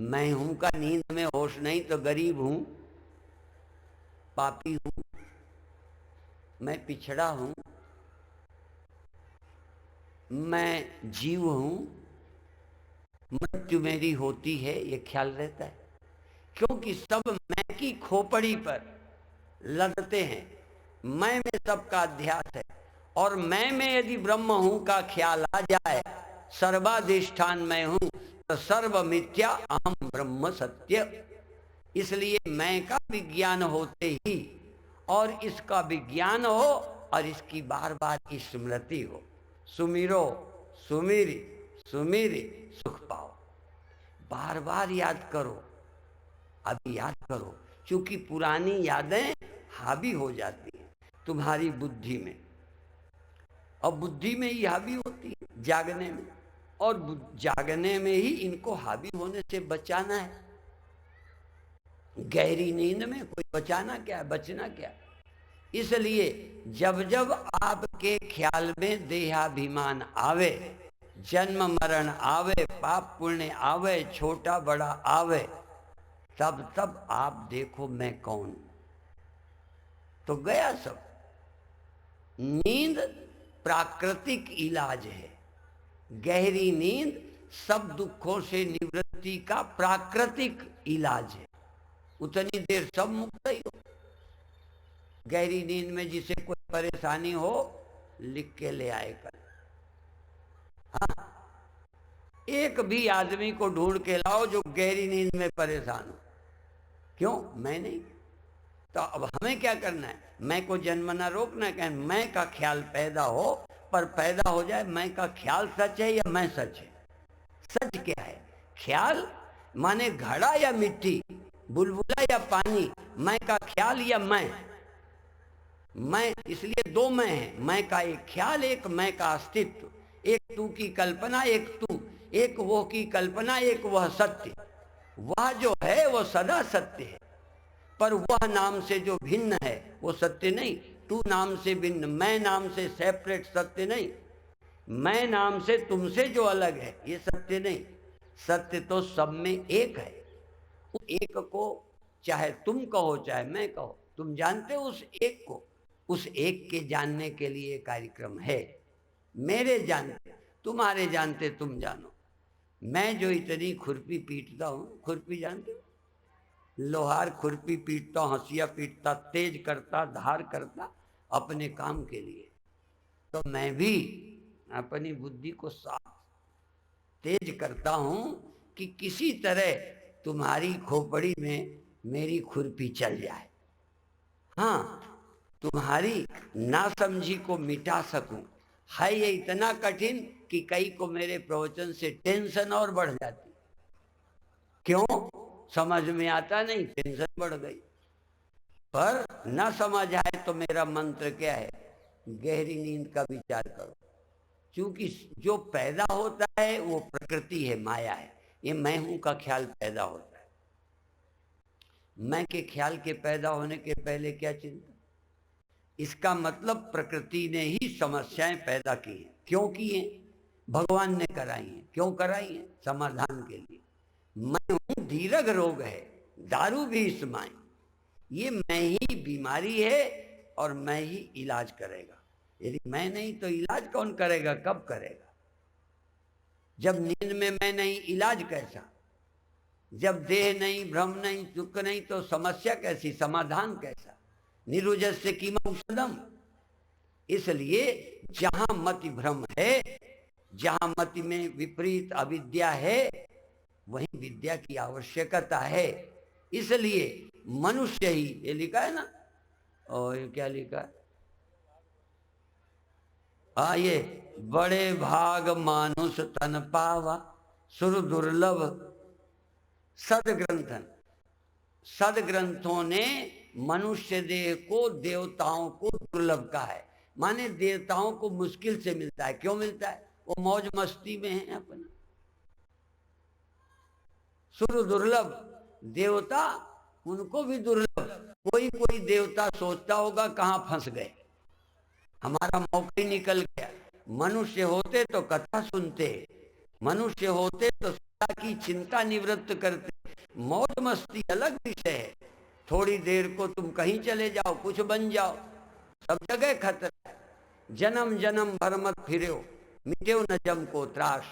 मैं हूं का नींद में होश नहीं तो गरीब हूं, पापी हूं, मैं पिछड़ा हूं, मैं जीव हूं, मृत्यु मेरी होती है, ये ख्याल रहता है। क्योंकि सब मैं की खोपड़ी पर लदते हैं। मैं में सबका अध्यास है, और मैं में यदि ब्रह्म हूं का ख्याल आ जाए, सर्वाधिष्ठान मैं हूं, तो सर्व मिथ्या अहम ब्रह्म सत्य। इसलिए मैं का विज्ञान होते ही, और इसका विज्ञान हो, और इसकी बार बार स्मृति हो। सुमिरो सुमिरी सुमिरी सुख पाओ। बार बार याद करो, अभी याद करो, क्योंकि पुरानी यादें हावी हो जाती हैं तुम्हारी बुद्धि में, और बुद्धि में ही हावी होती है जागने में, और जागने में ही इनको हावी होने से बचाना है। गहरी नींद में कोई बचाना क्या है, बचना क्या है? इसलिए जब जब आपके ख्याल में देहाभिमान आवे, जन्म मरण आवे, पाप पुण्य आवे, छोटा बड़ा आवे, तब तब आप देखो मैं कौन हूं, तो गया सब। नींद प्राकृतिक इलाज है। गहरी नींद सब दुखों से निवृत्ति का प्राकृतिक इलाज है। उतनी देर सब मुक्त ही हो। गहरी नींद में जिसे कोई परेशानी हो, लिख के ले आए कल। हाँ, एक भी आदमी को ढूंढ के लाओ जो गहरी नींद में परेशान हो। क्यों? मैं नहीं। तो अब हमें क्या करना है? मैं को जन्मना रोकना है। मैं का ख्याल पैदा हो, पर पैदा हो जाए मैं का ख्याल सच है या मैं सच है? सच क्या है? ख्याल माने घड़ा या मिट्टी, बुलबुला या पानी, मैं का ख्याल या मैं इसलिए दो मैं है। मैं का एक ख्याल, एक मैं का अस्तित्व, एक तू की कल्पना, एक तू, एक वो की कल्पना, एक वह सत्य। वह जो है वो सदा सत्य है, पर वह नाम से जो भिन्न है वो सत्य नहीं। तू नाम से भिन्न, मैं नाम से सेपरेट सत्य नहीं। मैं नाम से तुमसे जो अलग है ये सत्य नहीं। सत्य तो सब में एक है। उस एक को चाहे तुम कहो चाहे मैं कहो, तुम जानते हो उस एक को। उस एक के जानने के लिए कार्यक्रम है। मेरे जानते, तुम्हारे जानते, तुम जानो। मैं जो इतनी खुरपी पीटता हूं, खुरपी जानते हो? लोहार खुरपी पीटता, हंसिया पीटता, तेज करता, धार करता अपने काम के लिए। तो मैं भी अपनी बुद्धि को साफ तेज करता हूं कि किसी तरह तुम्हारी खोपड़ी में मेरी खुरपी चल जाए। हाँ, तुम्हारी नासमझी को मिटा सकूं। है ये इतना कठिन कि कई को मेरे प्रवचन से टेंशन और बढ़ जाती। क्यों? समझ में आता नहीं, टेंशन बढ़ गई। पर न समझ आए तो मेरा मंत्र क्या है? गहरी नींद का विचार करो। क्योंकि जो पैदा होता है वो प्रकृति है, माया है। ये मैं हूं का ख्याल पैदा होता है। मैं के ख्याल के पैदा होने के पहले क्या चिंता? इसका मतलब प्रकृति ने ही समस्याएं पैदा की हैं। क्यों की हैं? भगवान ने कराई हैं। क्यों कराई हैं? समाधान के लिए। मैं हूं दीर्घ रोग है, दारू भी इस्माई। ये मैं ही बीमारी है और मैं ही इलाज करेगा। यदि मैं नहीं तो इलाज कौन करेगा? कब करेगा? जब नींद में मैं नहीं, इलाज कैसा? जब देह नहीं, भ्रम नहीं, दुख नहीं, तो समस्या कैसी, समाधान कैसा? निरुजस्य कीमा औषधम। इसलिए जहां मति भ्रम है, जहां मति में विपरीत अविद्या है, वहीं विद्या की आवश्यकता है। इसलिए मनुष्य ही, ये लिखा है ना, और ये क्या लिखा है? ये बड़े भाग मानुष तन पावा, सुर दुर्लभ सदग्रंथन। सदग्रंथों ने मनुष्य देह को देवताओं को दुर्लभ कहा है। माने देवताओं को मुश्किल से मिलता है। क्यों मिलता है? वो मौज मस्ती में है अपना। सुर दुर्लभ, देवता उनको भी दुर्लभ। कोई कोई देवता सोचता होगा कहां फंस गए, हमारा मौका ही निकल गया। मनुष्य होते तो कथा सुनते, मनुष्य होते तो सदा की चिंता निवृत्त करते। मौज मस्ती अलग विषय है। थोड़ी देर को तुम कहीं चले जाओ, कुछ बन जाओ, सब जगह खतरा है। जन्म जन्म भर मत फिरो, मिटे न जम को त्रास।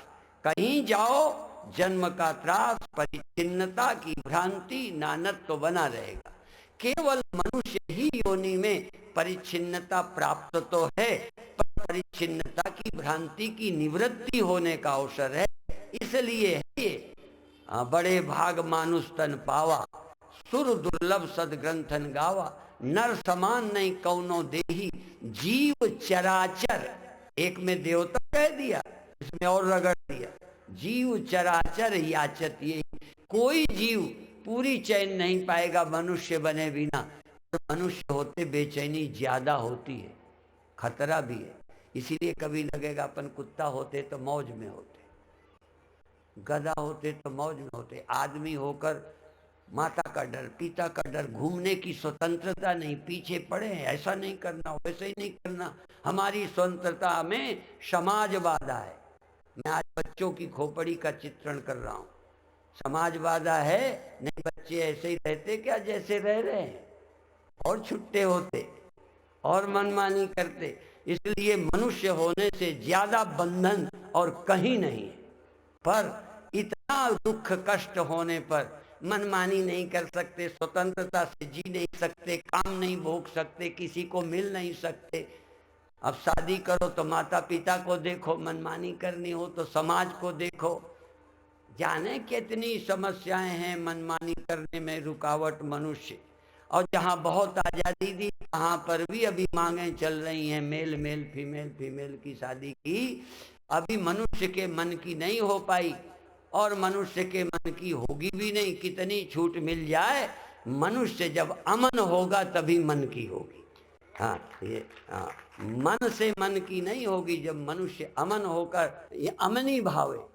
कहीं जाओ जन्म का त्रास, परिच्छिन्नता की भ्रांति, नानत तो बना रहेगा। केवल मनुष्य ही योनि में परिच्छिन्नता प्राप्त तो है, पर परिच्छिन्नता की भ्रांति की निवृत्ति होने का अवसर है। इसलिए है ये बड़े भाग मानुष तन पावा, सुर दुर्लभ सदग्रंथन गावा। नर समान नहीं कौनो देही, जीव चराचर। एक में देवता कह दिया, इसमें और रगड़ दिया। जीव चराचर याचत, ये कोई जीव पूरी चैन नहीं पाएगा मनुष्य बने बिना। मनुष्य होते बेचैनी ज्यादा होती है, खतरा भी है। इसीलिए कभी लगेगा अपन कुत्ता होते तो मौज में होते, गधा होते तो मौज में होते, आदमी होकर माता का डर, पिता का डर, घूमने की स्वतंत्रता नहीं, पीछे पड़े हैं, ऐसा नहीं करना, वैसे ही नहीं करना। हमारी स्वतंत्रता में समाजवाद है। मैं आज बच्चों की खोपड़ी का चित्रण कर रहा हूँ। समाजवाद है, नहीं बच्चे ऐसे ही रहते क्या जैसे रह रहे हैं, और छुट्टे होते और मनमानी करते। इसलिए मनुष्य होने से ज्यादा बंधन और कहीं नहीं है। पर इतना दुख कष्ट होने पर मनमानी नहीं कर सकते, स्वतंत्रता से जी नहीं सकते, काम नहीं भोग सकते, किसी को मिल नहीं सकते। अब शादी करो तो माता पिता को देखो, मनमानी करनी हो तो समाज को देखो। जाने कितनी समस्याएं हैं मनमानी करने में, रुकावट मनुष्य। और जहाँ बहुत आज़ादी दी वहाँ पर भी अभी मांगें चल रही हैं, मेल मेल फीमेल फीमेल की शादी की। अभी मनुष्य के मन की नहीं हो पाई, और मनुष्य के मन की होगी भी नहीं। कितनी छूट मिल जाए, मनुष्य जब अमन होगा तभी मन की होगी। हाँ, ये हाँ, मन से मन की नहीं होगी। जब मनुष्य अमन होकर, ये अमनी भाव है।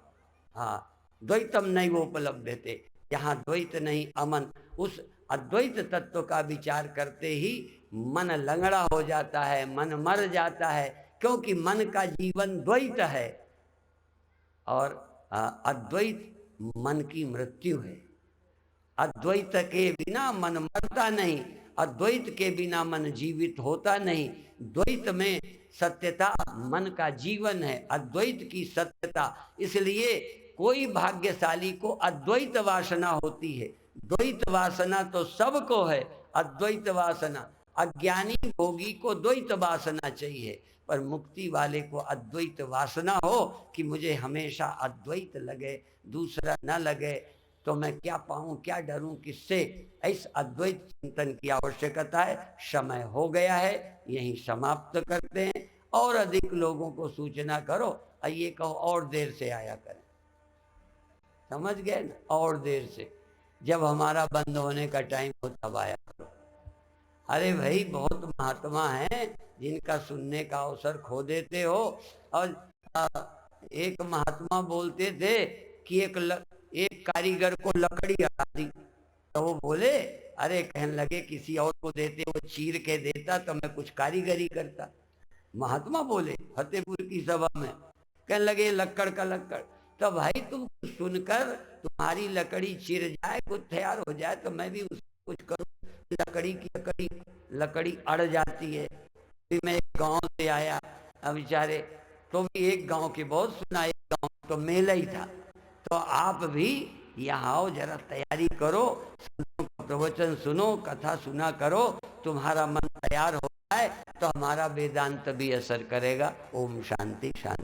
हाँ, द्वैतम नैवोपलभ्यते, जहाँ द्वैत नहीं अमन, उस अद्वैत तत्व का विचार करते ही मन लंगड़ा हो जाता है, मन मर जाता है। क्योंकि मन का जीवन द्वैत है, और अद्वैत मन की मृत्यु है। अद्वैत के बिना मन मरता नहीं, अद्वैत के बिना मन जीवित होता नहीं। द्वैत में सत्यता मन का जीवन है, अद्वैत की सत्यता। इसलिए कोई भाग्यशाली को अद्वैत वासना होती है। द्वैत वासना तो सबको है, अद्वैत वासना अज्ञानी भोगी को द्वैत वासना चाहिए, पर मुक्ति वाले को अद्वैत वासना हो कि मुझे हमेशा अद्वैत लगे, दूसरा न लगे, तो मैं क्या पाऊं, क्या डरूं किससे। इस अद्वैत चिंतन की आवश्यकता है। समय हो गया है, यहीं समाप्त करते हैं। और अधिक लोगों को सूचना करो, ये कहो और देर से आया करें। समझ गए ना, और देर से, जब हमारा बंद होने का टाइम हो तब आया करो। अरे भाई, बहुत महात्मा हैं जिनका सुनने का अवसर खो देते हो। और एक महात्मा बोलते थे कि एक कारीगर को लकड़ी अड़ा दी, तो वो बोले, अरे कहने लगे किसी और को देते, वो चीर के देता तो मैं कुछ कारीगरी करता। महात्मा बोले फतेहपुर की सभा में, कहने लगे लक्कड़ का लक्कड़। तो भाई तुम सुनकर तुम्हारी लकड़ी चिर जाए, कुछ तैयार हो जाए, तो मैं भी उसको कुछ करूं। लकड़ी की लकड़ी अड़ जाती है। फिर मैं एक गांव से आया, अब बेचारे, तो भी एक गांव की बहुत सुना, एक गांव तो मेला ही था। तो आप भी यहाँ आओ, जरा तैयारी करो, संतों का प्रवचन सुनो, कथा सुना करो, तुम्हारा मन तैयार हो जाए तो हमारा वेदांत भी असर करेगा। ओम शांति शांति।